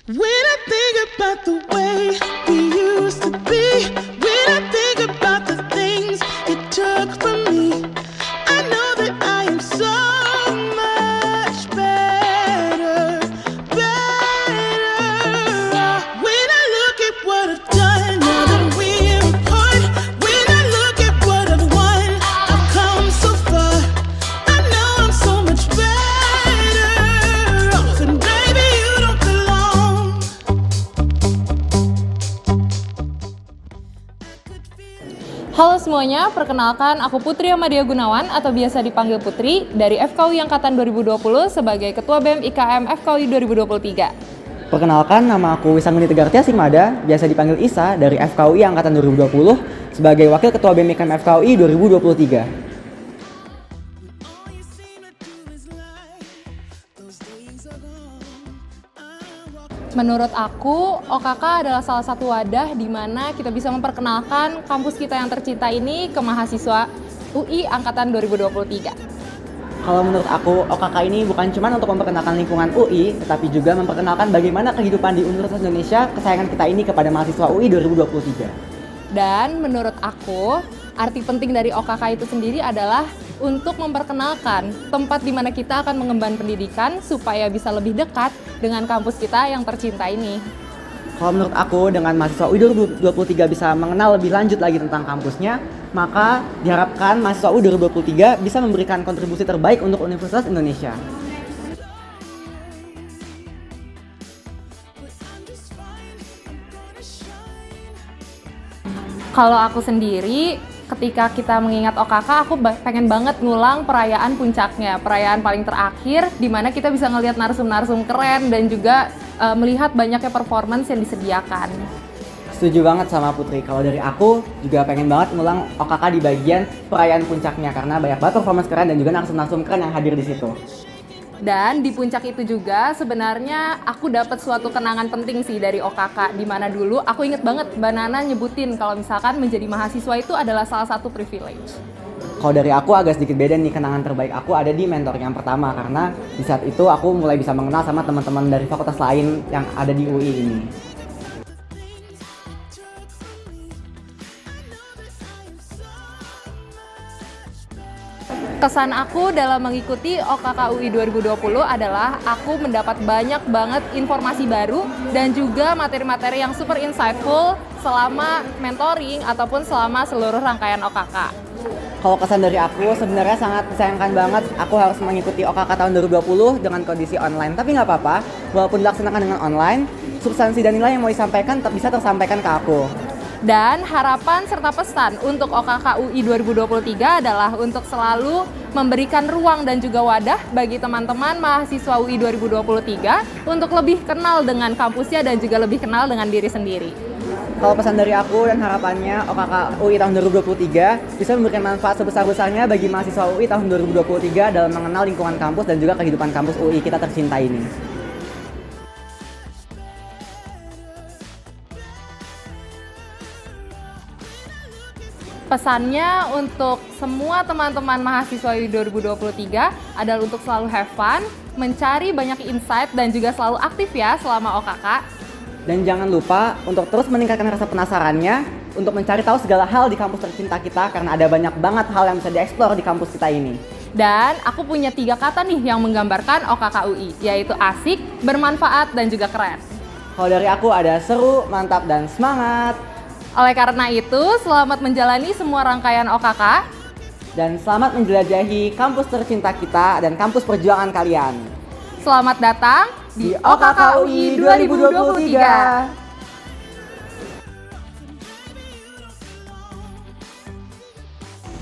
When I think about the way we used to be, when I think about the things you took from me, I know that I am so much better, better. When I look at what I've done, now that we're apart, when I look at what I've won, I've come so far. I know I'm so much better off, and baby, you don't belong. Halo semuanya, perkenalkan aku Putri Amadia Gunawan atau biasa dipanggil Putri dari FKUI Angkatan 2020 sebagai Ketua BEM IKM FKUI 2023. Perkenalkan, nama aku Wisanggeni Tegartia Sigmada, biasa dipanggil Isa dari FKUI Angkatan 2020 sebagai Wakil Ketua BEM IKM FKUI 2023. All you seem to do is lie. Those days are gone. I walk Menurut aku, OKK adalah salah satu wadah di mana kita bisa memperkenalkan kampus kita yang tercinta ini ke mahasiswa UI Angkatan 2023. Kalau menurut aku, OKK ini bukan cuma untuk memperkenalkan lingkungan UI, tetapi juga memperkenalkan bagaimana kehidupan di Universitas Indonesia kesayangan kita ini kepada mahasiswa UI 2023. Dan menurut aku, arti penting dari OKK itu sendiri adalah untuk memperkenalkan tempat di mana kita akan mengemban pendidikan supaya bisa lebih dekat dengan kampus kita yang tercinta ini. Kalau menurut aku, dengan mahasiswa UI 2023 bisa mengenal lebih lanjut lagi tentang kampusnya, maka diharapkan mahasiswa UI 2023 bisa memberikan kontribusi terbaik untuk Universitas Indonesia. but I'm just fine. I'm gonna shine. Kalau aku sendiri, ketika kita mengingat OKK, aku pengen banget ngulang perayaan puncaknya, perayaan paling terakhir, di mana kita bisa ngelihat narsum-narsum keren dan juga melihat banyaknya performance yang disediakan. Setuju banget sama Putri. Kalau dari aku juga pengen banget ngulang OKK di bagian perayaan puncaknya karena banyak banget performance keren dan juga narsum-narsum keren yang hadir di situ. Dan di puncak itu juga sebenarnya aku dapat suatu kenangan penting sih dari OKK, di mana dulu aku inget banget Mbak Nana nyebutin kalau misalkan menjadi mahasiswa itu adalah salah satu privilege. Kalau dari aku agak sedikit beda nih, kenangan terbaik aku ada di mentor yang pertama karena di saat itu aku mulai bisa mengenal sama teman-teman dari fakultas lain yang ada di UI ini. Kesan aku dalam mengikuti OKK UI 2020 adalah aku mendapat banyak banget informasi baru dan juga materi-materi yang super insightful selama mentoring ataupun selama seluruh rangkaian OKK. Kalau kesan dari aku sebenarnya sangat disayangkan banget aku harus mengikuti OKK tahun 2020 dengan kondisi online. Tapi nggak apa-apa, walaupun dilaksanakan dengan online, substansi dan nilai yang mau disampaikan tetap bisa tersampaikan ke aku. Dan harapan serta pesan untuk OKK UI 2023 adalah untuk selalu memberikan ruang dan juga wadah bagi teman-teman mahasiswa UI 2023 untuk lebih kenal dengan kampusnya dan juga lebih kenal dengan diri sendiri. Kalau pesan dari aku dan harapannya OKK UI tahun 2023 bisa memberikan manfaat sebesar-besarnya bagi mahasiswa UI tahun 2023 dalam mengenal lingkungan kampus dan juga kehidupan kampus UI kita tercinta ini. Pesannya untuk semua teman-teman mahasiswa UI 2023 adalah untuk selalu have fun, mencari banyak insight dan juga selalu aktif ya selama OKK. Dan jangan lupa untuk terus meningkatkan rasa penasarannya untuk mencari tahu segala hal di kampus tercinta kita karena ada banyak banget hal yang bisa dieksplor di kampus kita ini. Dan aku punya 3 kata nih yang menggambarkan OKK UI, yaitu asik, bermanfaat, dan juga keren. Kalau dari aku ada seru, mantap, dan semangat. Oleh karena itu, selamat menjalani semua rangkaian OKK. Dan selamat menjelajahi kampus tercinta kita dan kampus perjuangan kalian. Selamat datang di OKK UI 2023.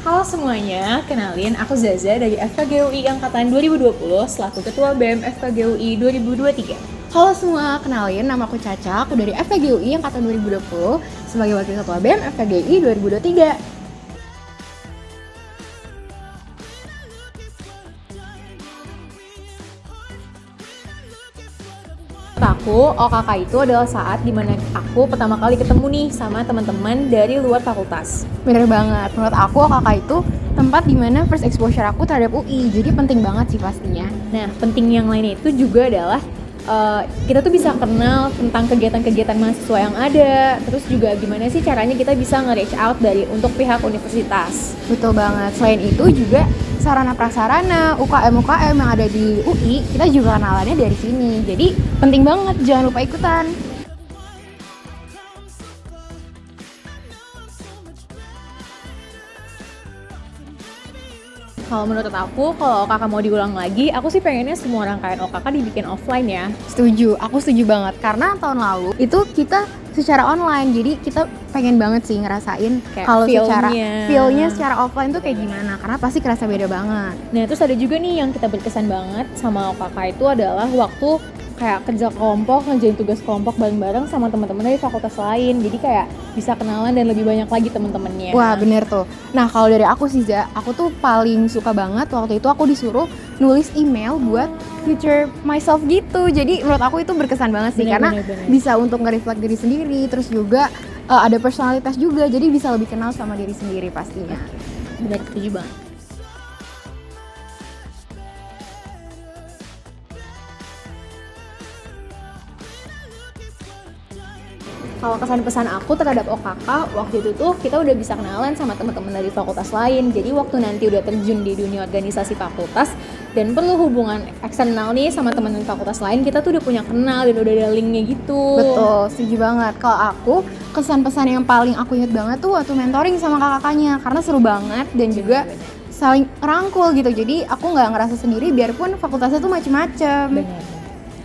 Halo semuanya, kenalin aku Zaza dari FKGUI Angkatan 2020 selaku Ketua BEM FKGUI 2023. Halo semua, kenalin nama aku Caca, aku dari FKGUI Angkatan 2020 sebagai Wakil Ketua BEM FKGI 2023. Menurut aku, OKK itu adalah saat dimana aku pertama kali ketemu nih sama teman-teman dari luar fakultas. Bener banget, menurut aku OKK itu tempat dimana first exposure aku terhadap UI, jadi penting banget sih pastinya. Nah, penting yang lainnya itu juga adalah kita tuh bisa kenal tentang kegiatan-kegiatan mahasiswa yang ada, terus juga gimana sih caranya kita bisa nge-reach out untuk pihak universitas. Betul banget. Selain itu juga sarana prasarana, UKM yang ada di UI, kita juga kenalannya dari sini. Jadi penting banget, jangan lupa ikutan. Kalau menurut aku, kalau kakak mau diulang lagi, aku sih pengennya semua rangkaian OKK dibikin offline ya. Setuju, aku setuju banget. Karena tahun lalu itu kita secara online, jadi kita pengen banget sih ngerasain Kayak kalau secara feel-nya. feel-nya secara offline tuh kayak gimana. Karena pasti kerasa beda banget. Nah, terus ada juga nih yang kita berkesan banget sama OKK itu adalah waktu kayak kerja kelompok, ngerjain tugas kelompok bareng-bareng sama teman-teman dari fakultas lain. Jadi kayak bisa kenalan dan lebih banyak lagi teman-temannya. Wah bener tuh. Nah kalau dari aku sih Za, aku tuh paling suka banget waktu itu aku disuruh nulis email buat future myself gitu. Jadi menurut aku itu berkesan banget sih, karena Bener. bisa untuk nge-reflect diri sendiri. Terus juga ada personalitas juga, jadi bisa lebih kenal sama diri sendiri pastinya. Bener, setuju banget. Kalau kesan pesan aku terhadap OKK, waktu itu tuh kita udah bisa kenalan sama teman-teman dari fakultas lain. Jadi waktu nanti udah terjun di dunia organisasi fakultas dan perlu hubungan eksternal nih sama teman dari fakultas lain, kita tuh udah punya kenal dan udah ada linknya gitu. Betul, setuju banget. Kalau aku, kesan pesan yang paling aku inget banget tuh waktu mentoring sama kakak-kakaknya, karena seru banget dan juga saling rangkul gitu. Jadi aku nggak ngerasa sendiri biarpun fakultasnya tuh macem-macem. Bener.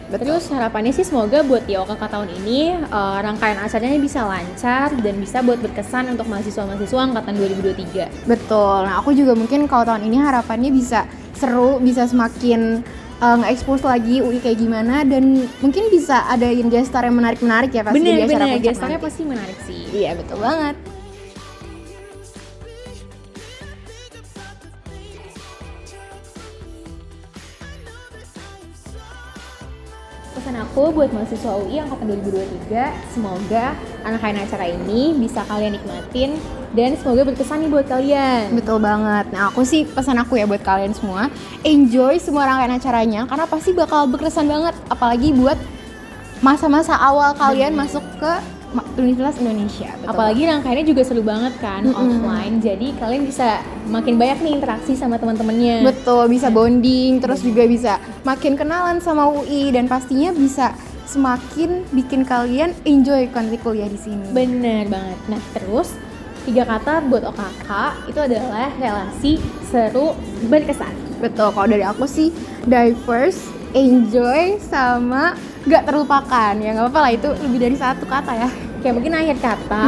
Terus harapannya sih semoga buat di OKK tahun ini rangkaian acaranya bisa lancar dan bisa buat berkesan untuk mahasiswa-mahasiswa angkatan 2023. Betul. Nah, aku juga mungkin kalau tahun ini harapannya bisa seru, bisa semakin nge-expose lagi UI kayak gimana, dan mungkin bisa adain gestar yang menarik-menarik ya pasti di acara Bener, puncak gestarnya nanti. pasti menarik sih. Iya, betul banget. Pesan aku buat mahasiswa UI angkatan 2023, semoga rangkaian acara ini bisa kalian nikmatin dan semoga berkesan nih buat kalian. Betul banget. Nah, aku sih pesan aku ya buat kalian semua, enjoy semua rangkaian acaranya karena pasti bakal berkesan banget, apalagi buat masa-masa awal kalian masuk ke Universitas Indonesia. Betul Apalagi rangkaiannya juga seru banget kan, offline. Jadi kalian bisa makin banyak nih interaksi sama teman-temannya. Betul, bisa bonding, terus juga bisa makin kenalan sama UI, dan pastinya bisa semakin bikin kalian enjoy nanti kuliah di sini. Bener banget. Nah, terus 3 kata buat OKK itu adalah relasi, seru, berkesan. Betul, kalau dari aku sih diverse, enjoy, sama gak terlupakan. Ya nggak apa-apa lah, itu lebih dari 1 kata ya. Kayak mungkin akhir kata,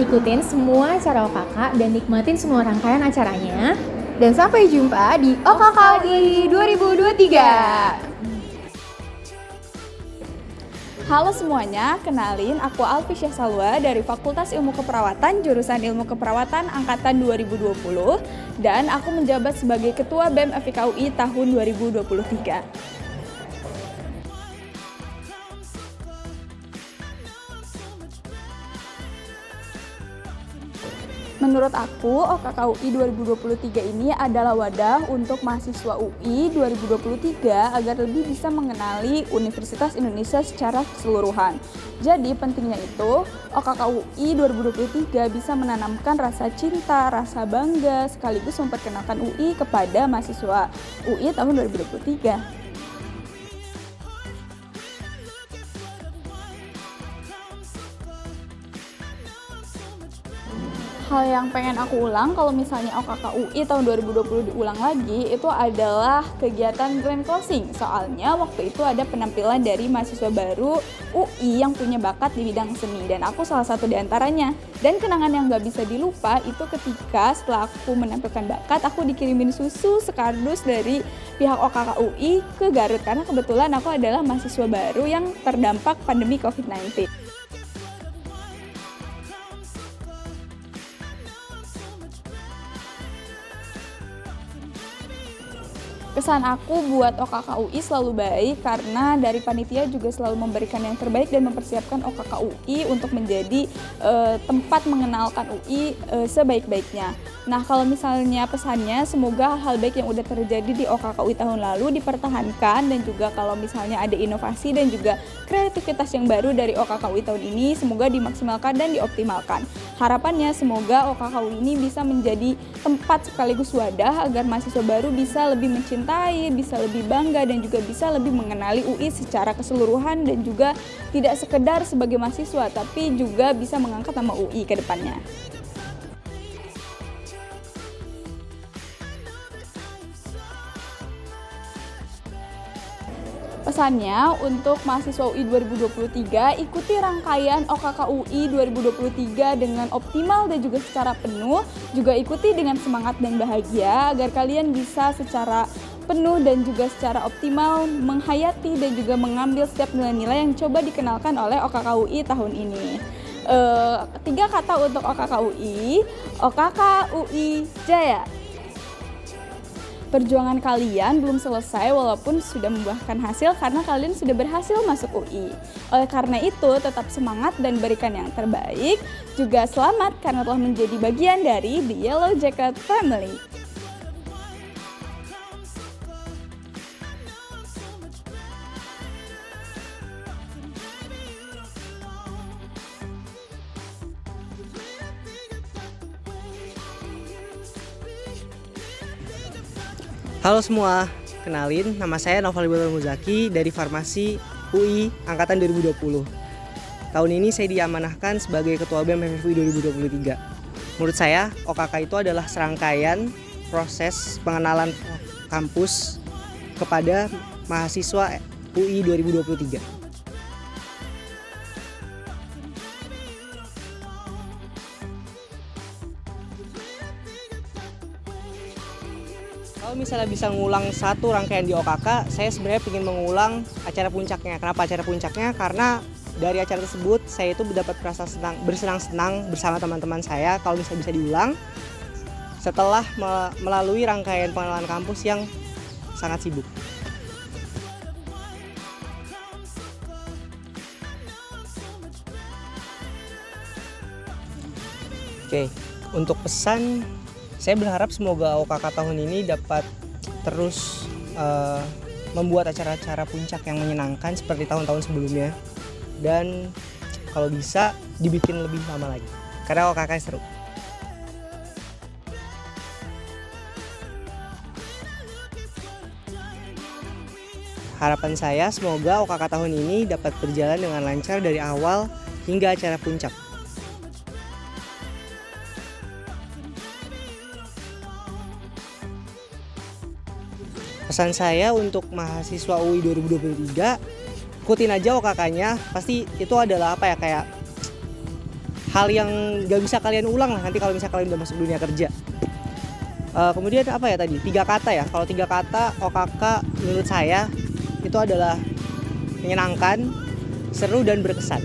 ikutin semua acara OKK dan nikmatin semua rangkaian acaranya. Dan sampai jumpa di OKKUI 2023. Halo semuanya, kenalin aku Alfisyah Salwa dari Fakultas Ilmu Keperawatan jurusan Ilmu Keperawatan angkatan 2020 dan aku menjabat sebagai Ketua BEM FIKUI tahun 2023. Menurut aku, OKKUI 2023 ini adalah wadah untuk mahasiswa UI 2023 agar lebih bisa mengenali Universitas Indonesia secara keseluruhan. Jadi pentingnya itu, OKKUI 2023 bisa menanamkan rasa cinta, rasa bangga, sekaligus memperkenalkan UI kepada mahasiswa UI tahun 2023. Hal yang pengen aku ulang kalau misalnya OKK UI tahun 2020 diulang lagi itu adalah kegiatan grand closing. Soalnya waktu itu ada penampilan dari mahasiswa baru UI yang punya bakat di bidang seni dan aku salah satu di antaranya. Dan kenangan yang gak bisa dilupa itu ketika setelah aku menampilkan bakat, aku dikirimin susu sekardus dari pihak OKK UI ke Garut karena kebetulan aku adalah mahasiswa baru yang terdampak pandemi COVID-19. Pesan aku buat OKK UI selalu baik karena dari panitia juga selalu memberikan yang terbaik dan mempersiapkan OKK UI untuk menjadi tempat mengenalkan UI sebaik-baiknya. Nah, kalau misalnya pesannya semoga hal baik yang udah terjadi di OKK UI tahun lalu dipertahankan, dan juga kalau misalnya ada inovasi dan juga kreativitas yang baru dari OKK UI tahun ini semoga dimaksimalkan dan dioptimalkan. Harapannya semoga OKK UI ini bisa menjadi tempat sekaligus wadah agar mahasiswa baru bisa lebih mencintai, bisa lebih bangga, dan juga bisa lebih mengenali UI secara keseluruhan, dan juga tidak sekedar sebagai mahasiswa tapi juga bisa mengangkat nama UI ke depannya. Pesannya untuk mahasiswa UI 2023, ikuti rangkaian OKK UI 2023 dengan optimal dan juga secara penuh. Juga ikuti dengan semangat dan bahagia agar kalian bisa secara penuh dan juga secara optimal menghayati dan juga mengambil setiap nilai-nilai yang coba dikenalkan oleh OKK UI tahun ini. 3 kata untuk OKK UI Jaya. Perjuangan kalian belum selesai walaupun sudah membuahkan hasil karena kalian sudah berhasil masuk UI. Oleh karena itu, tetap semangat dan berikan yang terbaik. Juga selamat karena telah menjadi bagian dari The Yellow Jacket Family. Halo semua, kenalin nama saya Noval Ibrahim Muzaki dari Farmasi UI Angkatan 2020. Tahun ini saya diamanahkan sebagai Ketua BEM FFUI 2023. Menurut saya, OKK itu adalah serangkaian proses pengenalan kampus kepada mahasiswa UI 2023. Kalau misalnya bisa ngulang satu rangkaian di OKK, saya sebenarnya ingin mengulang acara puncaknya. Kenapa acara puncaknya? Karena dari acara tersebut saya itu mendapat rasa bersenang-senang bersama teman-teman saya. Kalau misalnya bisa diulang setelah melalui rangkaian pengenalan kampus yang sangat sibuk. Oke, untuk pesan, saya berharap semoga OKK tahun ini dapat terus membuat acara-acara puncak yang menyenangkan seperti tahun-tahun sebelumnya, dan kalau bisa dibikin lebih lama lagi karena OKK seru. Harapan saya semoga OKK tahun ini dapat berjalan dengan lancar dari awal hingga acara puncak. Pesan saya untuk mahasiswa UI 2023, ikutin aja OKK-nya, pasti itu adalah kayak hal yang gak bisa kalian ulang lah nanti kalau misalnya kalian udah masuk dunia kerja. Kemudian 3 kata ya, kalau 3 kata OKK menurut saya itu adalah menyenangkan, seru, dan berkesan.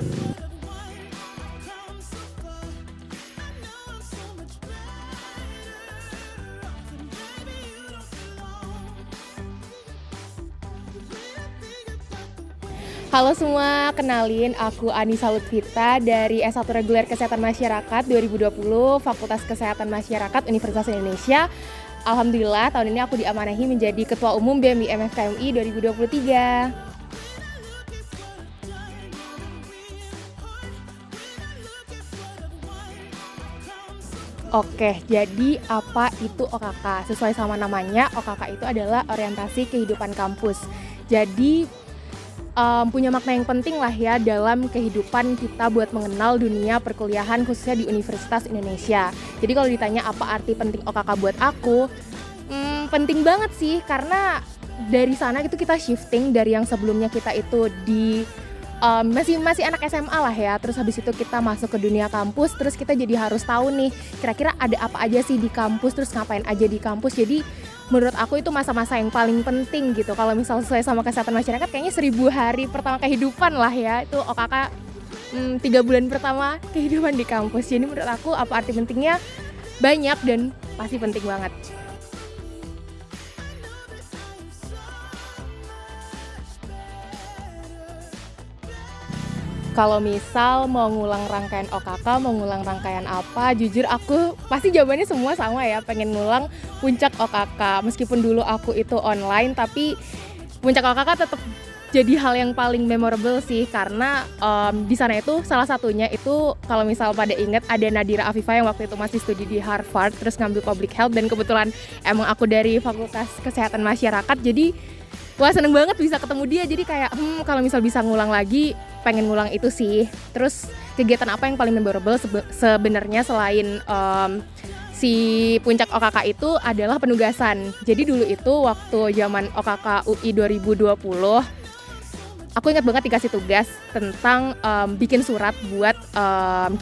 Halo semua, kenalin aku Anissa Lutfita dari S1 Reguler Kesehatan Masyarakat 2020 Fakultas Kesehatan Masyarakat Universitas Indonesia. Alhamdulillah tahun ini aku diamanahi menjadi Ketua Umum BEM IMF KMI 2023. Oke, jadi apa itu OKK? Sesuai sama namanya, OKK itu adalah orientasi kehidupan kampus. Jadi punya makna yang penting lah ya dalam kehidupan kita buat mengenal dunia perkuliahan khususnya di Universitas Indonesia. Jadi kalau ditanya apa arti penting OKK buat aku, penting banget sih, karena dari sana itu kita shifting dari yang sebelumnya kita itu di masih anak SMA lah ya, terus habis itu kita masuk ke dunia kampus, terus kita jadi harus tahu nih kira-kira ada apa aja sih di kampus, terus ngapain aja di kampus. Jadi menurut aku itu masa-masa yang paling penting gitu. Kalau misal sesuai sama kesehatan masyarakat, kayaknya 1000 hari pertama kehidupan lah ya, itu OKK 3 bulan pertama kehidupan di kampus. Jadi menurut aku apa arti pentingnya banyak dan pasti penting banget. Kalau misal mau ngulang rangkaian OKK, mau ngulang rangkaian apa, jujur aku pasti jawabannya semua sama ya, pengen ngulang puncak OKK. Meskipun dulu aku itu online, tapi puncak OKK tetap jadi hal yang paling memorable sih, karena di sana itu salah satunya itu kalau misal pada ingat ada Nadira Afifah yang waktu itu masih studi di Harvard terus ngambil public health, dan kebetulan emang aku dari Fakultas Kesehatan Masyarakat, jadi wah seneng banget bisa ketemu dia. Jadi kayak kalau misal bisa ngulang lagi pengen ngulang itu sih. Terus kegiatan apa yang paling memorable sebenarnya selain si puncak OKK itu adalah penugasan. Jadi dulu itu waktu zaman OKK UI 2020 aku ingat banget dikasih tugas tentang bikin surat buat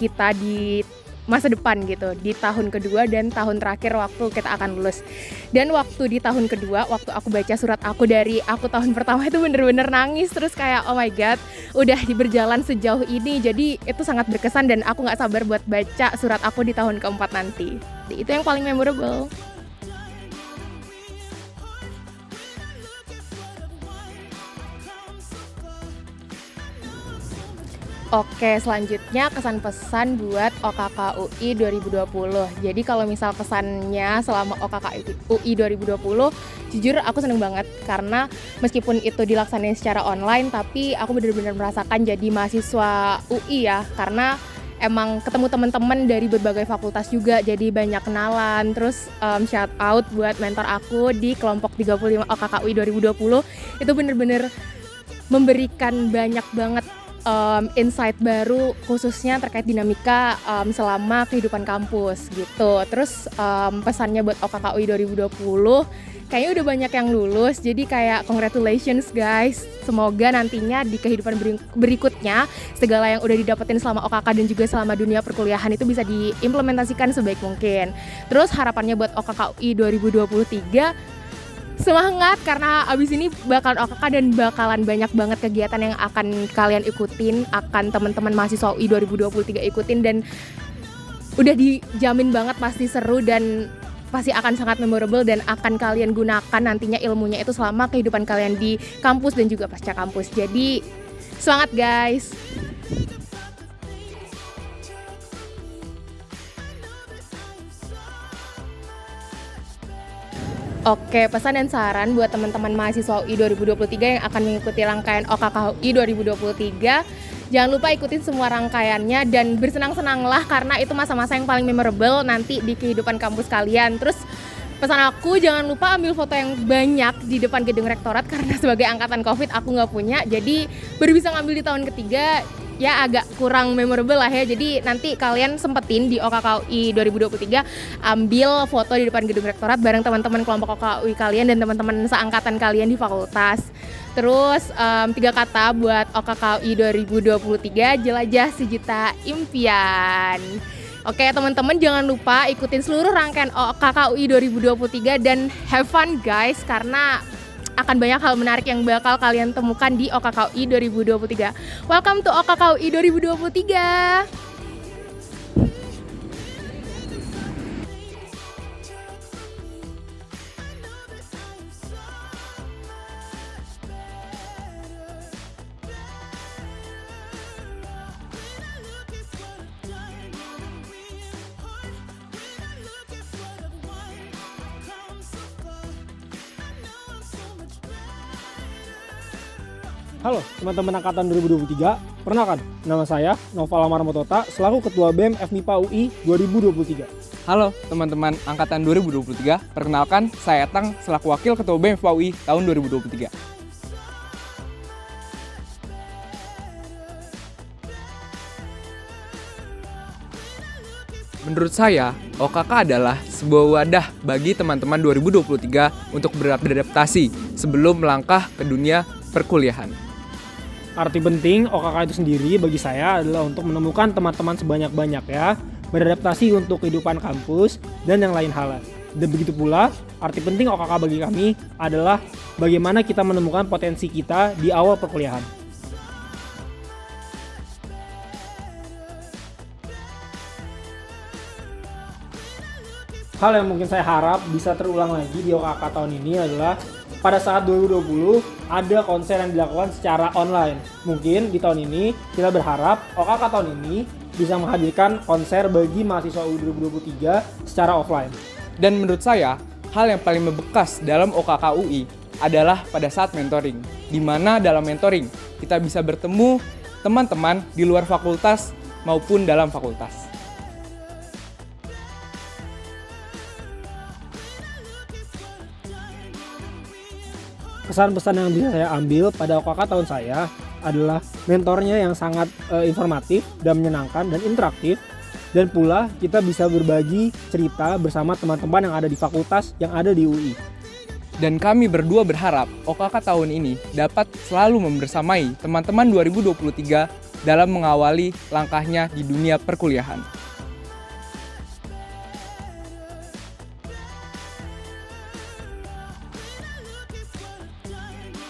kita di masa depan gitu, di tahun kedua dan tahun terakhir waktu kita akan lulus. Dan waktu di tahun kedua, waktu aku baca surat aku dari aku tahun pertama itu bener-bener nangis, terus kayak oh my god, udah berjalan sejauh ini, jadi itu sangat berkesan dan aku gak sabar buat baca surat aku di tahun keempat nanti. Itu yang paling memorable. Oke, selanjutnya kesan pesan buat OKK UI 2020. Jadi kalau misal kesannya selama OKK UI 2020, jujur aku seneng banget karena meskipun itu dilaksanain secara online, tapi aku benar-benar merasakan jadi mahasiswa UI ya, karena emang ketemu teman-teman dari berbagai fakultas juga, jadi banyak kenalan. Terus shout out buat mentor aku di kelompok 35 OKK UI 2020, itu benar-benar memberikan banyak banget insight baru khususnya terkait dinamika selama kehidupan kampus gitu. Terus pesannya buat OKK UI 2020, kayaknya udah banyak yang lulus, jadi kayak congratulations guys. Semoga nantinya di kehidupan berikutnya segala yang udah didapetin selama OKK dan juga selama dunia perkuliahan itu bisa diimplementasikan sebaik mungkin. Terus harapannya buat OKK UI 2023, semangat karena abis ini bakal OKK dan bakalan banyak banget kegiatan yang akan kalian ikutin, akan teman-teman mahasiswa UI 2023 ikutin, dan udah dijamin banget pasti seru dan pasti akan sangat memorable dan akan kalian gunakan nantinya ilmunya itu selama kehidupan kalian di kampus dan juga pasca kampus. Jadi semangat guys. Oke, pesan dan saran buat teman-teman mahasiswa UI 2023 yang akan mengikuti rangkaian OKK UI 2023. Jangan lupa ikutin semua rangkaiannya dan bersenang-senanglah karena itu masa-masa yang paling memorable nanti di kehidupan kampus kalian. Terus pesan aku, jangan lupa ambil foto yang banyak di depan gedung rektorat karena sebagai angkatan COVID aku nggak punya. Jadi baru bisa ngambil di tahun ketiga, ya agak kurang memorable lah ya. Jadi nanti kalian sempetin di OKK UI 2023 ambil foto di depan gedung rektorat bareng teman-teman kelompok OKK UI kalian dan teman-teman seangkatan kalian di fakultas. Terus 3 kata buat OKK UI 2023, jelajah sejuta impian. Oke teman-teman, jangan lupa ikutin seluruh rangkaian OKK UI 2023 dan have fun guys, karena akan banyak hal menarik yang bakal kalian temukan di OKK UI 2023. Welcome to OKK UI 2023. Halo teman-teman angkatan 2023, perkenalkan nama saya Noval Amar Motota selaku Ketua BEM FMIPA UI 2023. Halo teman-teman angkatan 2023, perkenalkan saya Tang selaku Wakil Ketua BEM FMIPA UI tahun 2023. Menurut saya, OKK adalah sebuah wadah bagi teman-teman 2023 untuk beradaptasi sebelum melangkah ke dunia perkuliahan. Arti penting OKK itu sendiri bagi saya adalah untuk menemukan teman-teman sebanyak-banyaknya, beradaptasi untuk kehidupan kampus, dan yang lain hal. Dan begitu pula, arti penting OKK bagi kami adalah bagaimana kita menemukan potensi kita di awal perkuliahan. Hal yang mungkin saya harap bisa terulang lagi di OKK tahun ini adalah pada saat 2020 ada konser yang dilakukan secara online. Mungkin di tahun ini kita berharap OKK tahun ini bisa menghadirkan konser bagi mahasiswa UI 2023 secara offline. Dan menurut saya, hal yang paling membekas dalam OKK UI adalah pada saat mentoring. Di mana dalam mentoring kita bisa bertemu teman-teman di luar fakultas maupun dalam fakultas. Pesan-pesan yang bisa saya ambil pada OKK tahun saya adalah mentornya yang sangat informatif dan menyenangkan dan interaktif, dan pula kita bisa berbagi cerita bersama teman-teman yang ada di fakultas yang ada di UI. Dan kami berdua berharap OKK tahun ini dapat selalu membersamai teman-teman 2023 dalam mengawali langkahnya di dunia perkuliahan.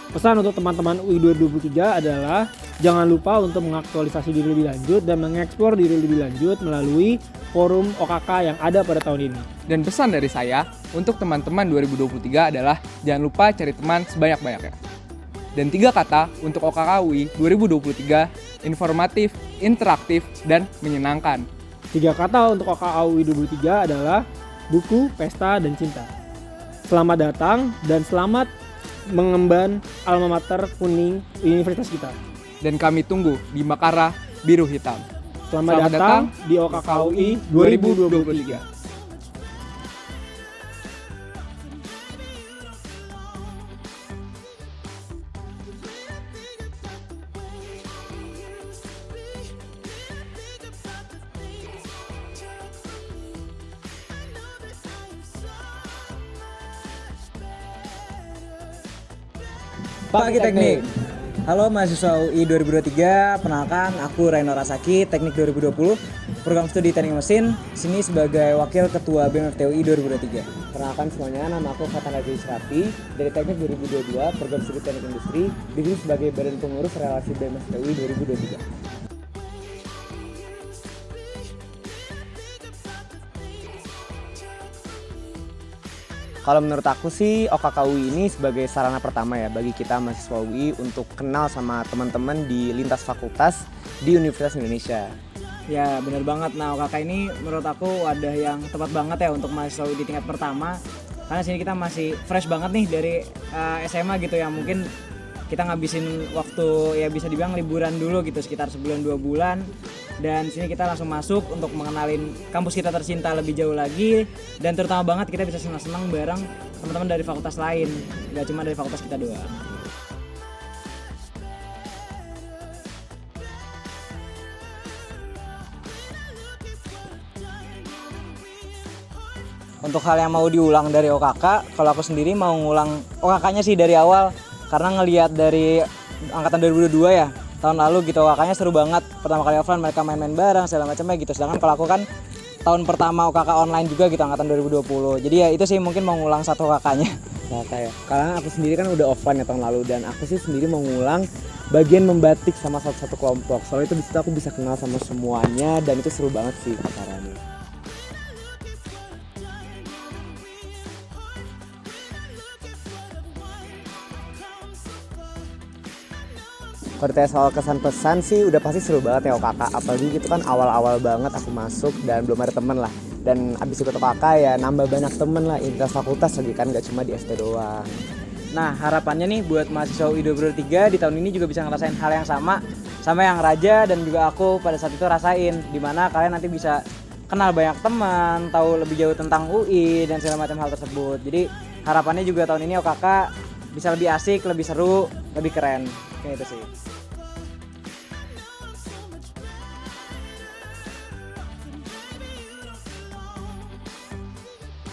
Pesan untuk teman-teman UI 2023 adalah jangan lupa untuk mengaktualisasi diri lebih lanjut dan mengeksplor diri lebih lanjut melalui forum OKK yang ada pada tahun ini. Dan pesan dari saya untuk teman-teman 2023 adalah jangan lupa cari teman sebanyak-banyaknya. Dan 3 kata untuk OKK UI 2023, informatif, interaktif, dan menyenangkan. 3 kata untuk OKK UI 2023 adalah buku, pesta, dan cinta. Selamat datang dan selamat mengemban alma mater kuning universitas kita. Dan kami tunggu di Makara Biru Hitam. Selamat datang di OKK UI 2023. Pagi Teknik. Halo mahasiswa UI 2023, perkenalkan aku Reno Rasaki, Teknik 2020, program studi Teknik Mesin, sini sebagai Wakil Ketua BMFT UI 2023. Perkenalkan semuanya, nama aku Fatan Raji Srafi dari Teknik 2022, program studi Teknik Industri, di sini sebagai Badan Pengurus Relasi BMFT UI 2023. Kalau menurut aku sih OKK UI ini sebagai sarana pertama ya bagi kita mahasiswa UI untuk kenal sama teman-teman di lintas fakultas di Universitas Indonesia. Ya benar banget, nah OKK ini menurut aku wadah yang tepat banget ya untuk mahasiswa UI di tingkat pertama. Karena sini kita masih fresh banget nih dari SMA gitu ya, mungkin kita ngabisin waktu ya bisa dibilang liburan dulu gitu sekitar sebulan 2 bulan, dan sini kita langsung masuk untuk mengenalin kampus kita tercinta lebih jauh lagi, dan terutama banget kita bisa senang-senang bareng teman-teman dari fakultas lain, gak cuma dari fakultas kita doang. Untuk hal yang mau diulang dari OKK, kalau aku sendiri mau ngulang OKK-nya sih dari awal. Karena ngelihat dari angkatan 2022 ya, tahun lalu gitu OKK-nya seru banget. Pertama kali offline mereka main-main bareng segala macamnya gitu. Sedangkan kalau aku kan tahun pertama OKK online juga gitu angkatan 2020. Jadi ya itu sih mungkin mau ngulang satu OKK-nya. Nah kayak, karena aku sendiri kan udah offline ya tahun lalu, dan aku sih sendiri mau ngulang bagian membatik sama satu-satu kelompok. Soalnya itu disitu aku bisa kenal sama semuanya dan itu seru banget sih acaranya. Kalau ditanya soal kesan pesan sih udah pasti seru banget ya OKK, apalagi itu kan awal-awal banget aku masuk dan belum ada temen lah, dan abis ikut OKK ya nambah banyak temen lah, lintas fakultas lagi kan, gak cuma di ST doang. Nah harapannya nih buat mahasiswa UI 2023 di tahun ini juga bisa ngerasain hal yang sama yang Raja dan juga aku pada saat itu rasain, dimana kalian nanti bisa kenal banyak teman, tahu lebih jauh tentang UI dan segala macam hal tersebut. Jadi harapannya juga tahun ini OKK bisa lebih asik, lebih seru, lebih keren, kayak itu sih.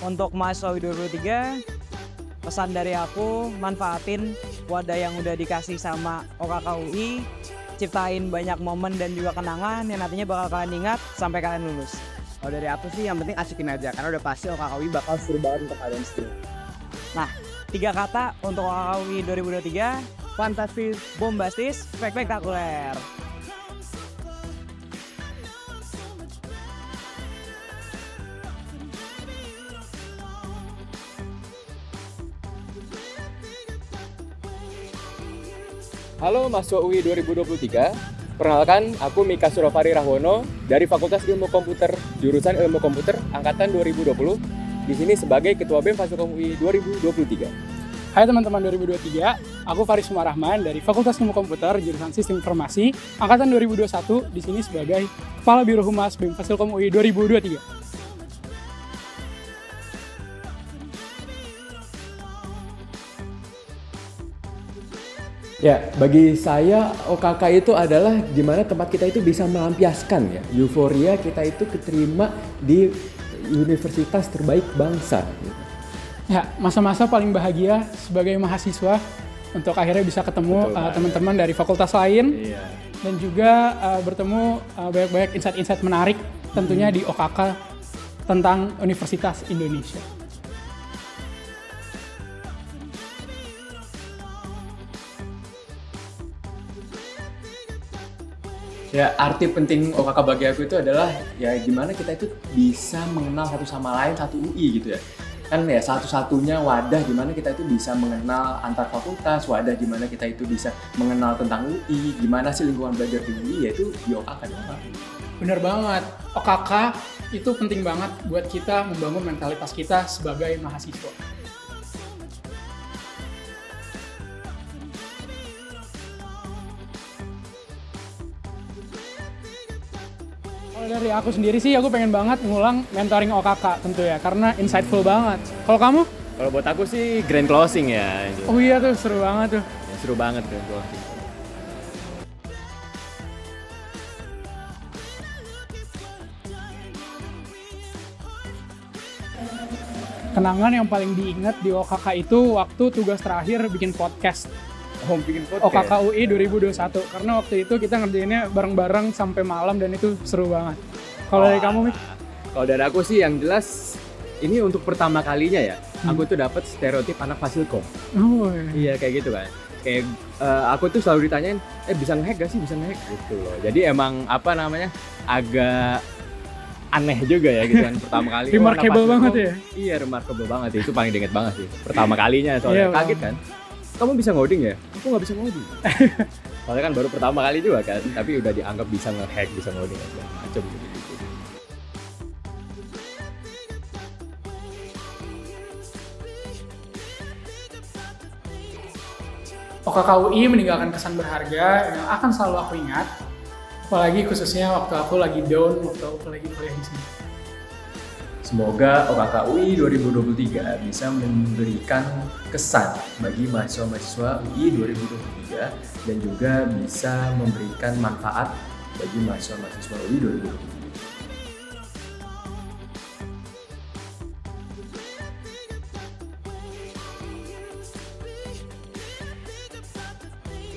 Untuk mahasiswa UI 2023, pesan dari aku, manfaatin wadah yang udah dikasih sama OKK UI, ciptain banyak momen dan juga kenangan yang nantinya bakal kalian ingat sampai kalian lulus. Kalau dari aku sih yang penting asikin aja, karena udah pasti OKK UI bakal seru banget untuk kalian semua. Nah, 3 kata untuk OKK UI 2023, fantastis, bombastis, spektakuler. Halo mahasiswa UI 2023, perkenalkan aku Mika Surafari Rahwono dari Fakultas Ilmu Komputer, jurusan Ilmu Komputer Angkatan 2020, di sini sebagai Ketua BEM Fakultas UI 2023. Hai teman-teman 2023, aku Faris Sumarahman dari Fakultas Ilmu Komputer, jurusan Sistem Informasi Angkatan 2021, di sini sebagai Kepala Biro Humas BEM Fasilkom UI 2023. Ya, bagi saya OKK itu adalah dimana tempat kita itu bisa melampiaskan ya euforia kita itu keterima di universitas terbaik bangsa. Ya, masa-masa paling bahagia sebagai mahasiswa untuk akhirnya bisa ketemu teman-teman dari fakultas lain dan juga bertemu banyak-banyak insight-insight menarik tentunya di OKK tentang Universitas Indonesia. Ya, arti penting OKK bagi aku itu adalah ya gimana kita itu bisa mengenal satu sama lain satu UI gitu ya. Kan ya satu-satunya wadah gimana kita itu bisa mengenal antar fakultas, wadah gimana kita itu bisa mengenal tentang UI, gimana sih lingkungan belajar di UI, yaitu di OKK doang. Bener banget, OKK itu penting banget buat kita membangun mentalitas kita sebagai mahasiswa. Kalau dari aku sendiri sih, aku pengen banget ngulang mentoring OKK tentu ya, karena insightful banget. Kalau kamu? Kalau buat aku sih grand closing ya. Oh iya tuh, seru banget tuh. Ya, seru banget grand closing. Kenangan yang paling diingat di OKK itu waktu tugas terakhir bikin podcast. Oh, bikin podcast. OKK UI 2021, karena waktu itu kita ngerjainnya bareng-bareng sampai malam dan itu seru banget. Kalau dari kamu, Mik? Kalau dari aku sih yang jelas ini untuk pertama kalinya ya, aku tuh dapat stereotip anak Fasilkom. Oh iya kayak gitu kan. Kayak aku tuh selalu ditanyain, bisa nge-hack gak sih, bisa nge-hack gitu loh. Jadi emang apa namanya agak aneh juga ya gitu kan pertama kali. Remarkable banget ya? Iya remarkable banget, itu paling diinget banget sih. Pertama kalinya soalnya kaget kan. Kamu bisa ngoding ya? Aku nggak bisa ngoding. Soalnya kan baru pertama kali juga kan, tapi udah dianggap bisa nge-hack, bisa ngoding macam gitu. OKK UI meninggalkan kesan berharga yang akan selalu aku ingat, apalagi khususnya waktu aku lagi down, waktu aku lagi kuliah di sini. Semoga OKK UI 2023 bisa memberikan kesan bagi mahasiswa-mahasiswa UI 2023 dan juga bisa memberikan manfaat bagi mahasiswa-mahasiswa UI 2023.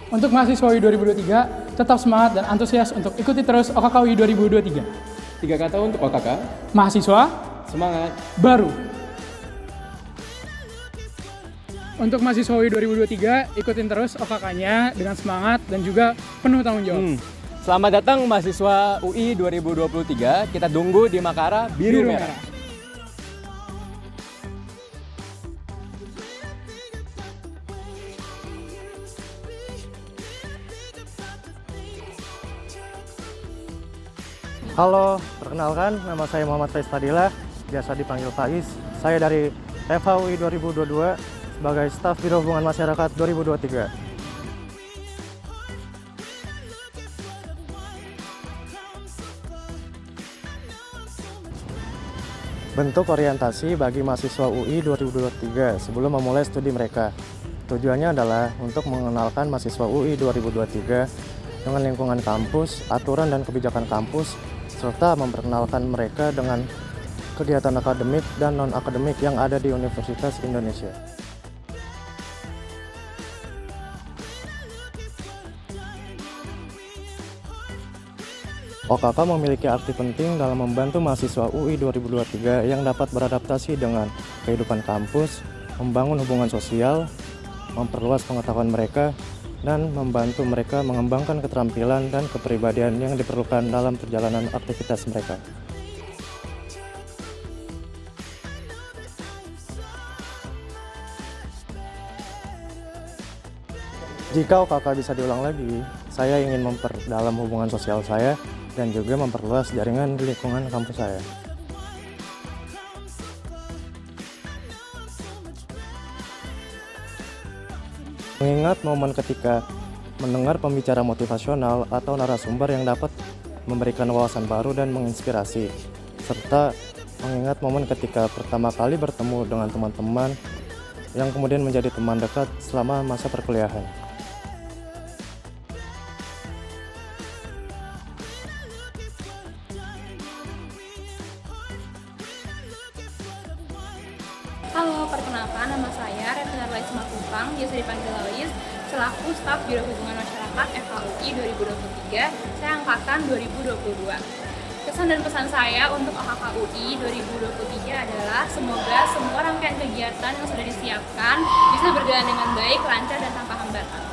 Untuk mahasiswa UI 2023, tetap semangat dan antusias untuk ikuti terus OKK UI 2023. 3 kata untuk OKK. Mahasiswa, semangat, baru. Untuk mahasiswa UI 2023, ikutin terus OKK-nya dengan semangat dan juga penuh tanggung jawab. Selamat datang mahasiswa UI 2023, kita tunggu di Makara Biru Merah. Halo, perkenalkan nama saya Muhammad Faiz Fadilah, biasa dipanggil Faiz. Saya dari FHUI 2022 sebagai staf Biro Hubungan Masyarakat 2023. Bentuk orientasi bagi mahasiswa UI 2023 sebelum memulai studi mereka. Tujuannya adalah untuk mengenalkan mahasiswa UI 2023 dengan lingkungan kampus, aturan dan kebijakan kampus, serta memperkenalkan mereka dengan kegiatan akademik dan non-akademik yang ada di Universitas Indonesia. OKK memiliki arti penting dalam membantu mahasiswa UI 2023 yang dapat beradaptasi dengan kehidupan kampus, membangun hubungan sosial, memperluas pengetahuan mereka, dan membantu mereka mengembangkan keterampilan dan kepribadian yang diperlukan dalam perjalanan aktivitas mereka. Jika OKK bisa diulang lagi, saya ingin memperdalam hubungan sosial saya dan juga memperluas jaringan di lingkungan kampus saya. Mengingat momen ketika mendengar pembicara motivasional atau narasumber yang dapat memberikan wawasan baru dan menginspirasi, serta mengingat momen ketika pertama kali bertemu dengan teman-teman yang kemudian menjadi teman dekat selama masa perkuliahan. Halo, perkenalkan nama saya Revina Lois Matupang, biasa dipanggil Lois, selaku staf Biro Hubungan Masyarakat FKUI 2023, saya angkatan 2022. Kesan dan pesan saya untuk OKKUI 2023 adalah semoga semua rangkaian kegiatan yang sudah disiapkan bisa berjalan dengan baik, lancar, dan tanpa hambatan.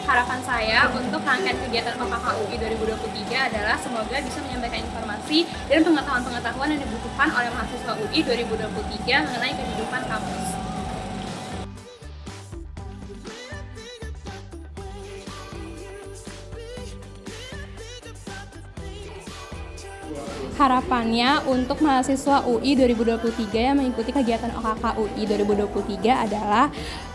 Harapan saya untuk rangkaian kegiatan OKKUI 2023 adalah semoga bisa menyampaikan informasi dan pengetahuan-pengetahuan yang dibutuhkan oleh mahasiswa UI 2023 mengenai kehidupan kampus. Harapannya untuk mahasiswa UI 2023 yang mengikuti kegiatan OKKUI 2023 adalah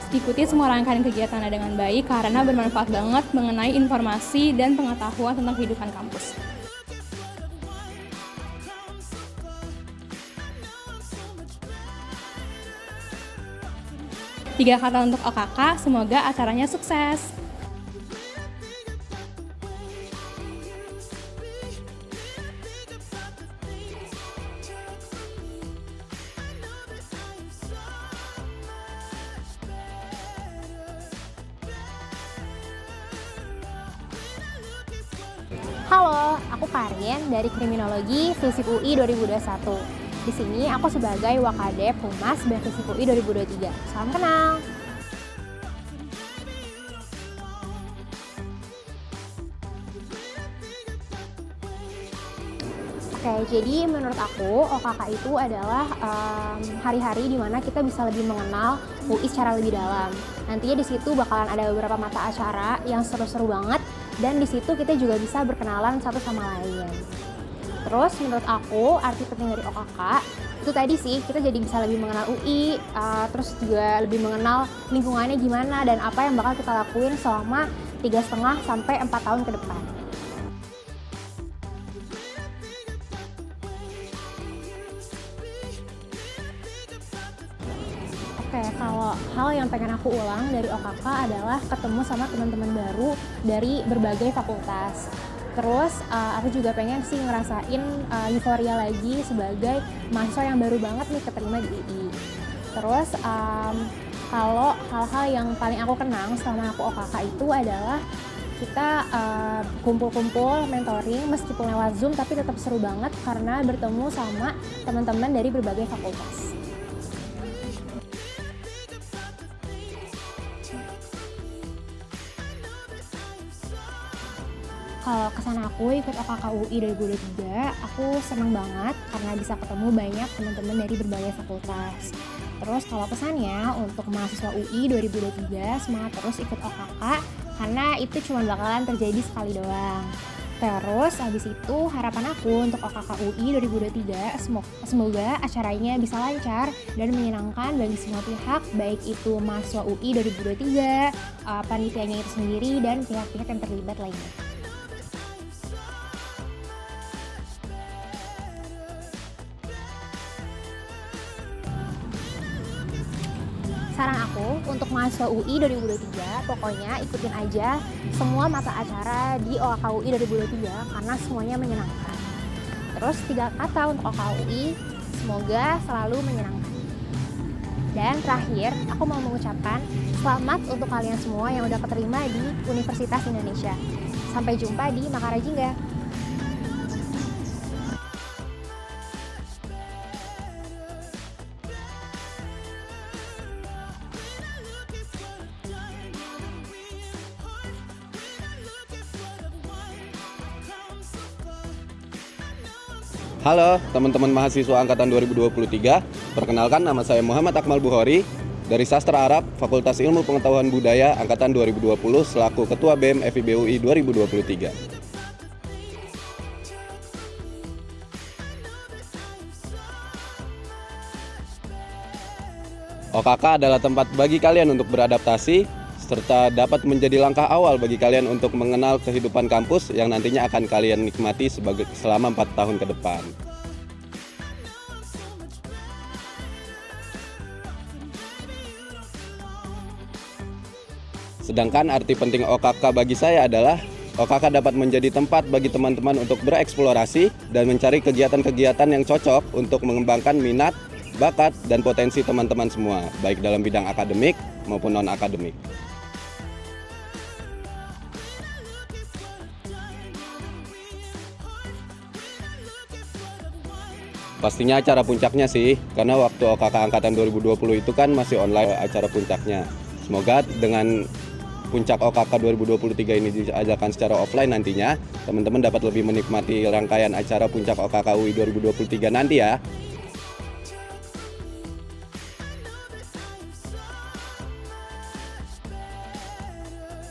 diikuti semua rangkaian kegiatan dengan baik karena bermanfaat banget mengenai informasi dan pengetahuan tentang kehidupan kampus. Tiga kata untuk OKK, semoga acaranya sukses. Halo, aku Karin dari Kriminologi FISIP UI 2021. Di sini aku sebagai Wakadep Humas BEM FISIP UI 2023. Salam kenal. Oke, jadi menurut aku OKK itu adalah hari-hari di mana kita bisa lebih mengenal UI secara lebih dalam. Nantinya di situ bakalan ada beberapa mata acara yang seru-seru banget dan di situ kita juga bisa berkenalan satu sama lain. Terus menurut aku arti penting dari OKK itu tadi sih, kita jadi bisa lebih mengenal UI, terus juga lebih mengenal lingkungannya gimana dan apa yang bakal kita lakuin selama 3,5 sampai 4 tahun ke depan. Oke, kalau hal yang pengen aku ulang dari OKK adalah ketemu sama teman-teman baru dari berbagai fakultas. Terus aku juga pengen sih ngerasain euforia lagi sebagai mahasiswa yang baru banget nih keterima di UI. Terus kalau hal-hal yang paling aku kenang selama aku OKK itu adalah kita kumpul-kumpul mentoring meskipun lewat Zoom tapi tetap seru banget karena bertemu sama teman-teman dari berbagai fakultas. Kalau kesan aku ikut OKK UI 2023, aku senang banget karena bisa ketemu banyak teman-teman dari berbagai fakultas. Terus kalau pesannya untuk mahasiswa UI 2023, semangat terus ikut OKK karena itu cuma bakalan terjadi sekali doang. Terus habis itu harapan aku untuk OKK UI 2023, semoga acaranya bisa lancar dan menyenangkan bagi semua pihak, baik itu mahasiswa UI 2023, panitianya itu sendiri, dan pihak-pihak yang terlibat lainnya. Saran aku untuk mahasiswa UI 2023, pokoknya ikutin aja semua mata acara di OKK UI 2023 karena semuanya menyenangkan. Terus 3 kata untuk OKK UI, semoga selalu menyenangkan. Dan terakhir, aku mau mengucapkan selamat untuk kalian semua yang udah keterima di Universitas Indonesia. Sampai jumpa di Makara Jingga. Halo teman-teman mahasiswa angkatan 2023, perkenalkan nama saya Muhammad Akmal Bukhari dari Sastra Arab, Fakultas Ilmu Pengetahuan Budaya angkatan 2020 selaku Ketua BEM FIB UI 2023. OKK adalah tempat bagi kalian untuk beradaptasi, serta dapat menjadi langkah awal bagi kalian untuk mengenal kehidupan kampus yang nantinya akan kalian nikmati selama 4 tahun ke depan. Sedangkan arti penting OKK bagi saya adalah OKK dapat menjadi tempat bagi teman-teman untuk bereksplorasi dan mencari kegiatan-kegiatan yang cocok untuk mengembangkan minat, bakat, dan potensi teman-teman semua, baik dalam bidang akademik maupun non-akademik. Pastinya acara puncaknya sih, karena waktu OKK Angkatan 2020 itu kan masih online acara puncaknya. Semoga dengan puncak OKK 2023 ini diadakan secara offline nantinya, teman-teman dapat lebih menikmati rangkaian acara puncak OKK UI 2023 nanti ya.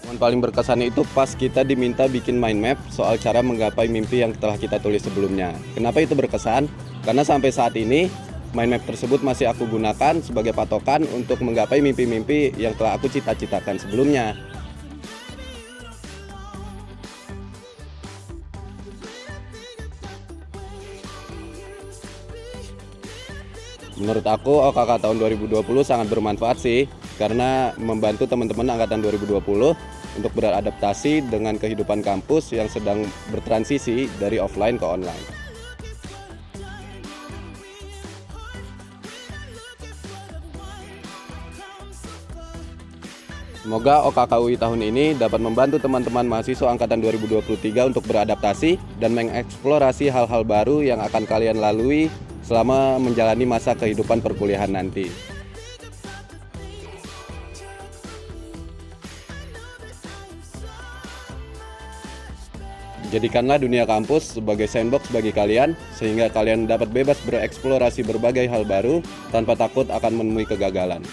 Yang paling berkesan itu pas kita diminta bikin mind map soal cara menggapai mimpi yang telah kita tulis sebelumnya. Kenapa itu berkesan? Karena sampai saat ini mind map tersebut masih aku gunakan sebagai patokan untuk menggapai mimpi-mimpi yang telah aku cita-citakan sebelumnya. Menurut aku OKK tahun 2020 sangat bermanfaat sih, karena membantu teman-teman angkatan 2020 untuk beradaptasi dengan kehidupan kampus yang sedang bertransisi dari offline ke online. Semoga OKK UI tahun ini dapat membantu teman-teman mahasiswa angkatan 2023 untuk beradaptasi dan mengeksplorasi hal-hal baru yang akan kalian lalui selama menjalani masa kehidupan perkuliahan nanti. Jadikanlah dunia kampus sebagai sandbox bagi kalian, sehingga kalian dapat bebas bereksplorasi berbagai hal baru tanpa takut akan menemui kegagalan.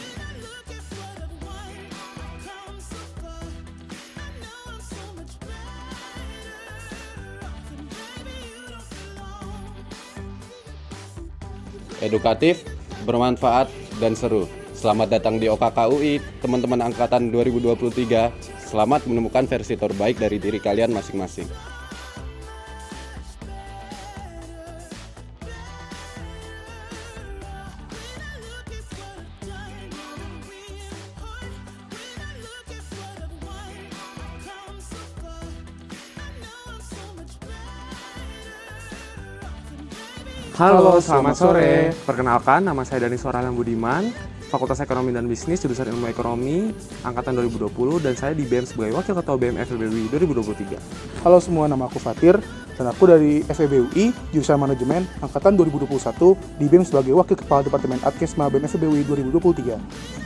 Edukatif, bermanfaat, dan seru. Selamat datang di OKK UI, teman-teman angkatan 2023. Selamat menemukan versi terbaik dari diri kalian masing-masing. Halo, selamat sore. Perkenalkan, nama saya Dani Soralan Budiman, Fakultas Ekonomi dan Bisnis, jurusan Ilmu Ekonomi, Angkatan 2020, dan saya di BEM sebagai Wakil Ketua BEM FIB UI 2023. Halo semua, nama aku Fatir, dan aku dari FIB UI, jurusan Manajemen, Angkatan 2021, di BEM sebagai Wakil Kepala Departemen Adkesma BEM FIB UI 2023.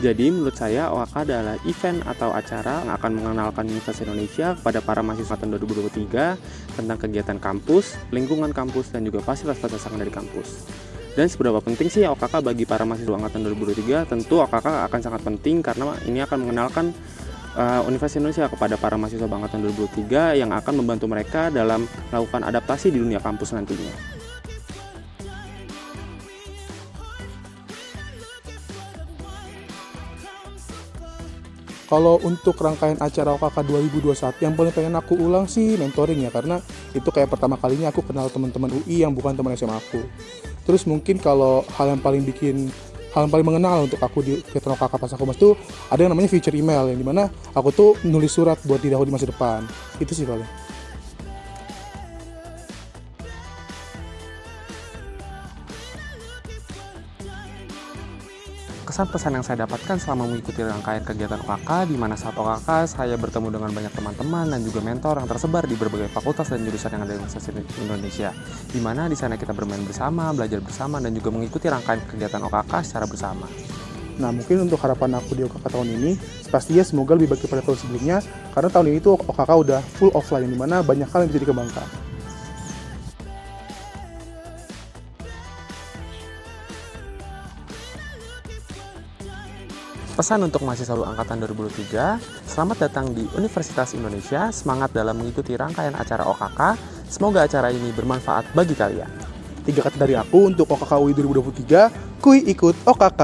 Jadi menurut saya OKK adalah event atau acara yang akan mengenalkan Universitas Indonesia kepada para mahasiswa tahun 2023 tentang kegiatan kampus, lingkungan kampus, dan juga fasilitas-fasilitas dari kampus. Dan seberapa penting sih OKK bagi para mahasiswa angkatan 2023? Tentu OKK akan sangat penting karena ini akan mengenalkan Universitas Indonesia kepada para mahasiswa angkatan 2023 yang akan membantu mereka dalam melakukan adaptasi di dunia kampus nantinya. Kalau untuk rangkaian acara OKK 2021 yang paling pengen aku ulang sih mentoring ya, karena itu kayak pertama kalinya aku kenal teman-teman UI yang bukan teman SMA aku. Terus mungkin kalau hal yang paling mengenal untuk aku di kegiatan OKK pas aku masuk tuh ada yang namanya future email, yang dimana aku tuh nulis surat buat diri aku di masa depan. Itu sih paling. Kesan-pesan yang saya dapatkan selama mengikuti rangkaian kegiatan OKK, di mana saat OKK saya bertemu dengan banyak teman-teman dan juga mentor yang tersebar di berbagai fakultas dan jurusan yang ada di Universitas Indonesia. Di mana di sana kita bermain bersama, belajar bersama, dan juga mengikuti rangkaian kegiatan OKK secara bersama. Nah, mungkin untuk harapan aku di OKK tahun ini, pastinya semoga lebih baik daripada tahun sebelumnya, karena tahun ini tuh OKK udah full offline, di mana banyak hal yang bisa dikembangkan. Pesan untuk mahasiswa baru angkatan 2023, selamat datang di Universitas Indonesia, semangat dalam mengikuti rangkaian acara OKK, semoga acara ini bermanfaat bagi kalian. 3 kata dari aku untuk OKK UI 2023, kuy ikut OKK.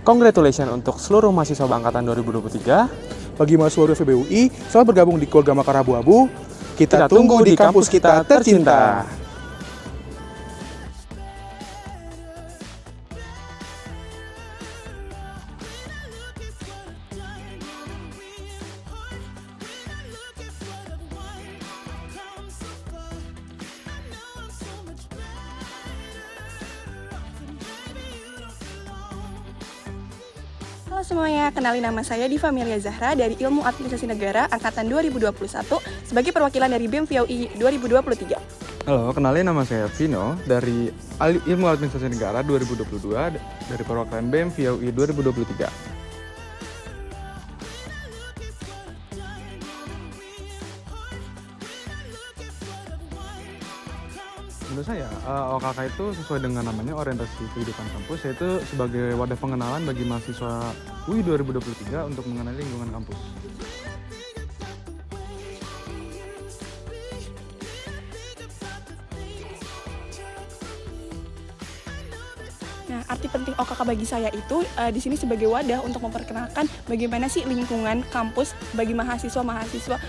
Congratulations untuk seluruh mahasiswa angkatan 2023. Bagi mahasiswa FEB UI, selamat bergabung di keluarga Makar Abu-Abu. Kita tunggu di kampus kita tercinta. Halo semuanya, kenalin nama saya Diva Amelia Zahra dari Ilmu Administrasi Negara Angkatan 2021 sebagai perwakilan dari BEM VUI 2023. Halo, kenalin nama saya Vino dari Ilmu Administrasi Negara 2022 dari perwakilan BEM VUI 2023. Menurut saya, OKK itu sesuai dengan namanya orientasi kehidupan kampus, yaitu sebagai wadah pengenalan bagi mahasiswa UI 2023 untuk mengenali lingkungan kampus. Nah, arti penting OKK bagi saya itu di sini sebagai wadah untuk memperkenalkan bagaimana sih lingkungan kampus bagi mahasiswa-mahasiswa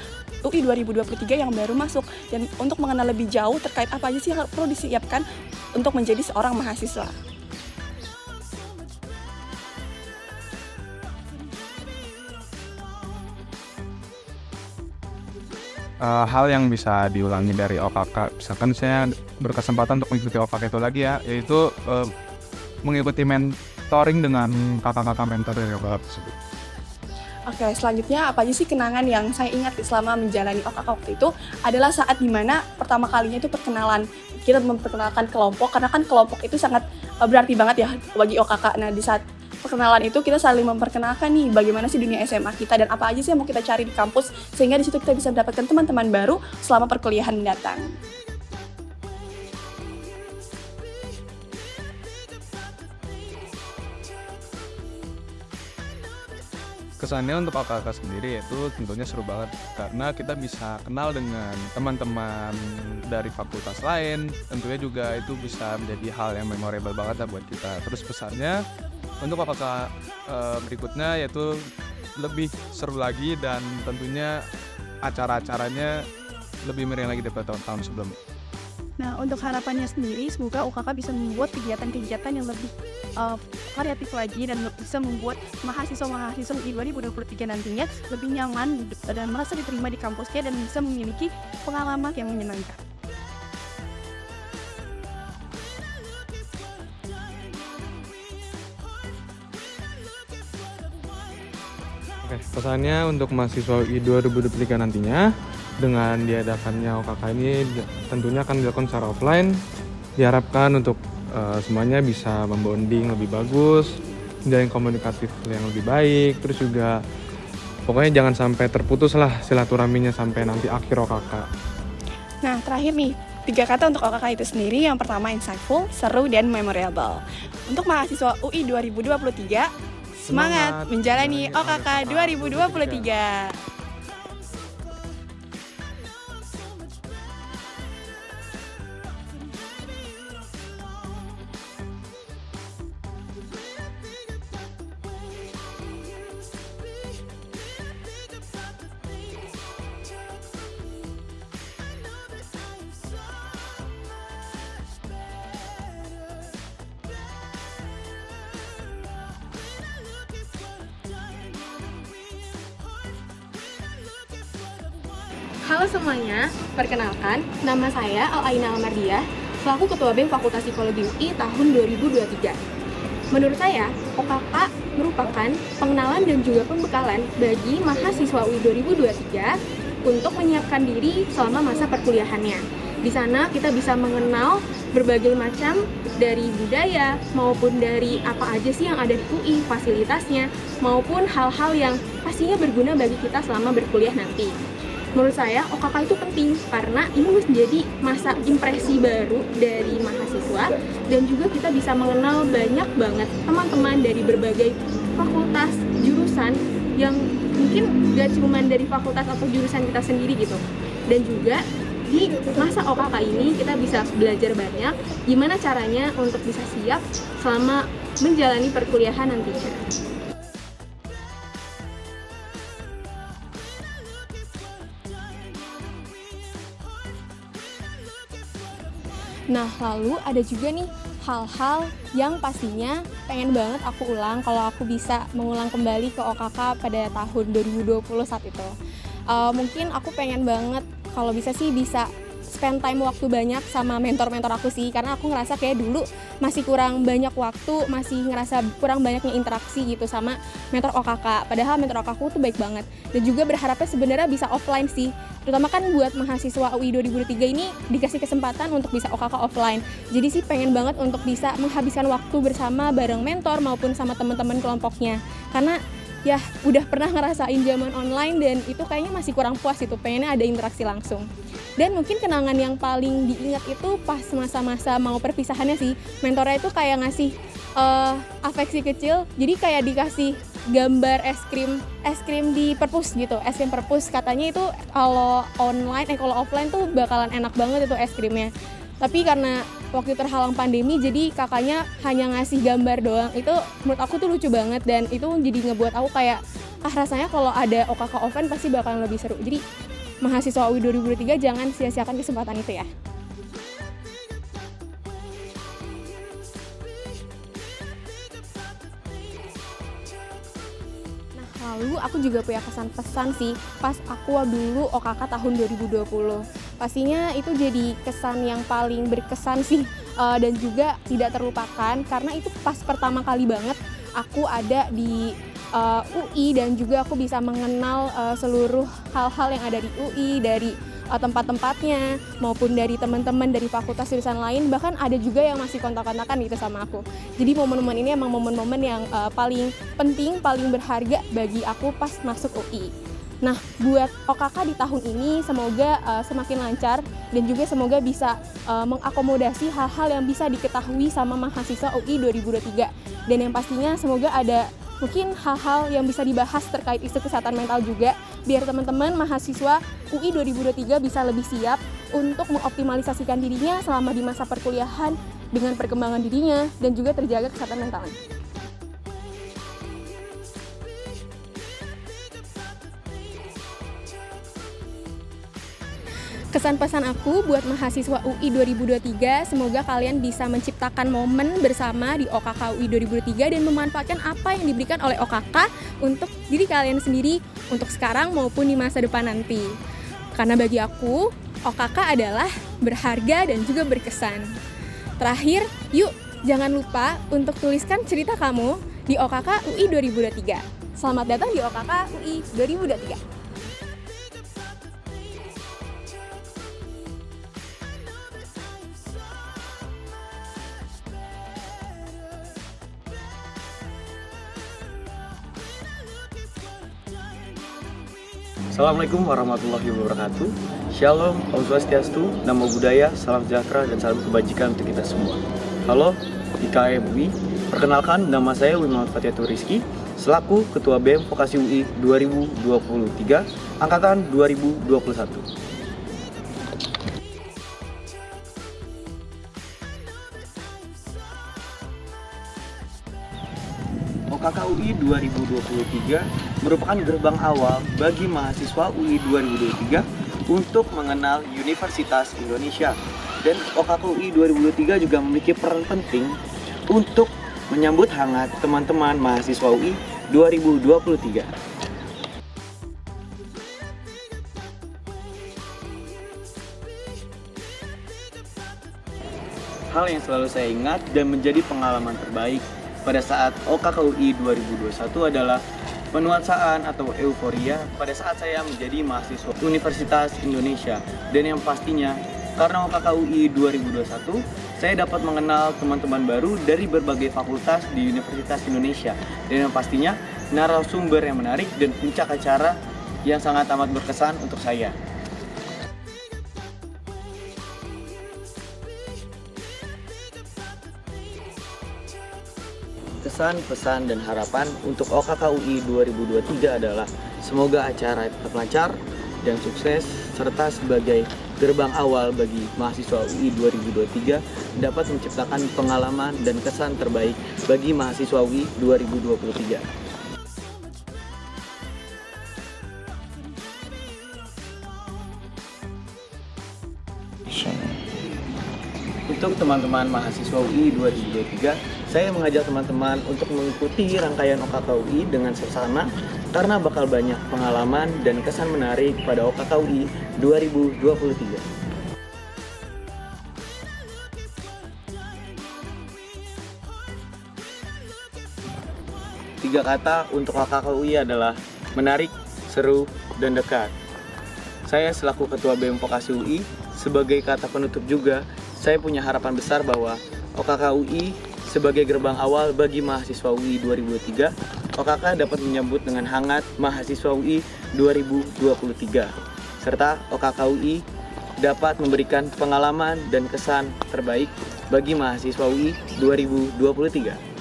UI 2023 yang baru masuk, dan untuk mengenal lebih jauh terkait apa aja sih yang perlu disiapkan untuk menjadi seorang mahasiswa. Hal yang bisa diulangi dari OKK, misalkan saya berkesempatan untuk mengikuti OKK itu lagi ya, yaitu mengikuti mentoring dengan kakak-kakak mentor dari OKK tersebut. Oke, selanjutnya apa aja sih kenangan yang saya ingat selama menjalani OKK waktu itu adalah saat dimana pertama kalinya itu perkenalan. Kita memperkenalkan kelompok, karena kan kelompok itu sangat berarti banget ya bagi OKK. Nah, di saat perkenalan itu kita saling memperkenalkan nih bagaimana sih dunia SMA kita dan apa aja sih yang mau kita cari di kampus, sehingga di situ kita bisa mendapatkan teman-teman baru selama perkuliahan mendatang. Kesannya untuk OKK sendiri itu tentunya seru banget karena kita bisa kenal dengan teman-teman dari fakultas lain. Tentunya juga itu bisa menjadi hal yang memorable banget lah buat kita. Terus pesannya untuk OKK berikutnya yaitu lebih seru lagi dan tentunya acara-acaranya lebih meriah lagi daripada tahun-tahun sebelumnya. Nah, untuk harapannya sendiri, semoga OKK bisa membuat kegiatan-kegiatan yang lebih variatif lagi dan bisa membuat mahasiswa-mahasiswa di 2023 nantinya lebih nyaman dan merasa diterima di kampusnya dan bisa memiliki pengalaman yang menyenangkan. Oke, pesannya untuk mahasiswa UI 2023 nantinya, dengan diadakannya OKK ini tentunya akan dilakukan secara offline. Diharapkan untuk semuanya bisa membonding lebih bagus, menjalin komunikatif yang lebih baik, terus juga pokoknya jangan sampai terputus lah silaturahminya sampai nanti akhir OKK. Nah, terakhir nih, 3 kata untuk OKK itu sendiri. Yang pertama insightful, seru, dan memorable. Untuk mahasiswa UI 2023, semangat menjalani OKK 2023. Halo semuanya, perkenalkan, nama saya Al-Aina Almardiah, selaku Ketua BEM Fakultas Psikologi UI tahun 2023. Menurut saya, OKK merupakan pengenalan dan juga pembekalan bagi mahasiswa UI 2023 untuk menyiapkan diri selama masa perkuliahannya. Di sana kita bisa mengenal berbagai macam dari budaya maupun dari apa aja sih yang ada di UI, fasilitasnya, maupun hal-hal yang pastinya berguna bagi kita selama berkuliah nanti. Menurut saya OKK itu penting karena ini menjadi masa impresi baru dari mahasiswa dan juga kita bisa mengenal banyak banget teman-teman dari berbagai fakultas, jurusan yang mungkin gak cuma dari fakultas atau jurusan kita sendiri gitu. Dan juga di masa OKK ini kita bisa belajar banyak gimana caranya untuk bisa siap selama menjalani perkuliahan nantinya. Nah, lalu ada juga nih hal-hal yang pastinya pengen banget aku ulang kalau aku bisa mengulang kembali ke OKK pada tahun 2020 saat itu. Mungkin aku pengen banget kalau bisa sih bisa spend time waktu banyak sama mentor-mentor aku sih, karena aku ngerasa kayak dulu masih kurang banyak waktu, masih ngerasa kurang banyaknya interaksi gitu sama mentor OKK, padahal mentor OKK aku tuh baik banget. Dan juga berharapnya sebenarnya bisa offline sih, terutama kan buat mahasiswa UI 2023 ini dikasih kesempatan untuk bisa OKK offline. Jadi sih pengen banget untuk bisa menghabiskan waktu bersama bareng mentor maupun sama teman-teman kelompoknya, karena ya udah pernah ngerasain zaman online dan itu kayaknya masih kurang puas itu, pengennya ada interaksi langsung. Dan mungkin kenangan yang paling diingat itu pas masa-masa mau perpisahannya sih, mentornya itu kayak ngasih afeksi kecil, jadi kayak dikasih gambar es krim di perpus gitu, es krim perpus, katanya itu kalau online kalau offline tuh bakalan enak banget itu es krimnya. Tapi karena waktu terhalang pandemi jadi kakaknya hanya ngasih gambar doang. Itu menurut aku tuh lucu banget dan itu jadi ngebuat aku kayak rasanya kalau ada OKK offline pasti bakalan lebih seru. Jadi mahasiswa UI 2023 jangan sia-siakan kesempatan itu ya. Lalu aku juga punya kesan-pesan sih pas aku dulu OKK tahun 2020. Pastinya itu jadi kesan yang paling berkesan sih dan juga tidak terlupakan karena itu pas pertama kali banget aku ada di UI dan juga aku bisa mengenal seluruh hal-hal yang ada di UI, dari tempat-tempatnya maupun dari teman-teman dari fakultas jurusan lain, bahkan ada juga yang masih kontak-kontakan gitu sama aku. Jadi momen-momen ini emang momen-momen yang paling penting, paling berharga bagi aku pas masuk UI. Nah, buat OKK di tahun ini semoga semakin lancar dan juga semoga bisa mengakomodasi hal-hal yang bisa diketahui sama mahasiswa UI 2023. Dan yang pastinya semoga ada mungkin hal-hal yang bisa dibahas terkait isu kesehatan mental juga, biar teman-teman mahasiswa UI 2023 bisa lebih siap untuk mengoptimalisasikan dirinya selama di masa perkuliahan dengan perkembangan dirinya dan juga terjaga kesehatan mentalnya. Kesan pesan aku buat mahasiswa UI 2023, semoga kalian bisa menciptakan momen bersama di OKK UI 2023 dan memanfaatkan apa yang diberikan oleh OKK untuk diri kalian sendiri, untuk sekarang maupun di masa depan nanti. Karena bagi aku, OKK adalah berharga dan juga berkesan. Terakhir, yuk jangan lupa untuk tuliskan cerita kamu di OKK UI 2023. Selamat datang di OKK UI 2023. Assalamualaikum warahmatullahi wabarakatuh. Shalom, Om Swastiastu, Namo Buddhaya, salam sejahtera dan salam kebajikan untuk kita semua. Halo, IKM UI. Perkenalkan, nama saya Wimaut Fatiatur Rizky, selaku Ketua BEM Vokasi UI 2023, Angkatan 2021. OKK UI 2023 merupakan gerbang awal bagi mahasiswa UI 2023 untuk mengenal Universitas Indonesia. Dan OKK UI 2023 juga memiliki peran penting untuk menyambut hangat teman-teman mahasiswa UI 2023. Hal yang selalu saya ingat dan menjadi pengalaman terbaik pada saat OKK UI 2021 adalah penuasaan atau euforia pada saat saya menjadi mahasiswa Universitas Indonesia, dan yang pastinya Karena OKK UI 2021, saya dapat mengenal teman-teman baru dari berbagai fakultas di Universitas Indonesia. Dan yang pastinya narasumber yang menarik dan puncak acara yang sangat amat berkesan untuk saya. Kesan, pesan, dan harapan untuk OKK UI 2023 adalah semoga acara tetap lancar dan sukses, serta sebagai gerbang awal bagi mahasiswa UI 2023 dapat menciptakan pengalaman dan kesan terbaik bagi mahasiswa UI 2023. Untuk teman-teman mahasiswa UI 2023, saya mengajak teman-teman untuk mengikuti rangkaian OKK UI dengan seksama karena bakal banyak pengalaman dan kesan menarik pada OKK UI 2023. Tiga kata untuk OKK UI adalah menarik, seru, dan dekat. Saya selaku Ketua BEM Vokasi UI, sebagai kata penutup juga, saya punya harapan besar bahwa OKK UI sebagai gerbang awal bagi mahasiswa UI 2023, OKK dapat menyambut dengan hangat mahasiswa UI 2023, serta OKK UI dapat memberikan pengalaman dan kesan terbaik bagi mahasiswa UI 2023.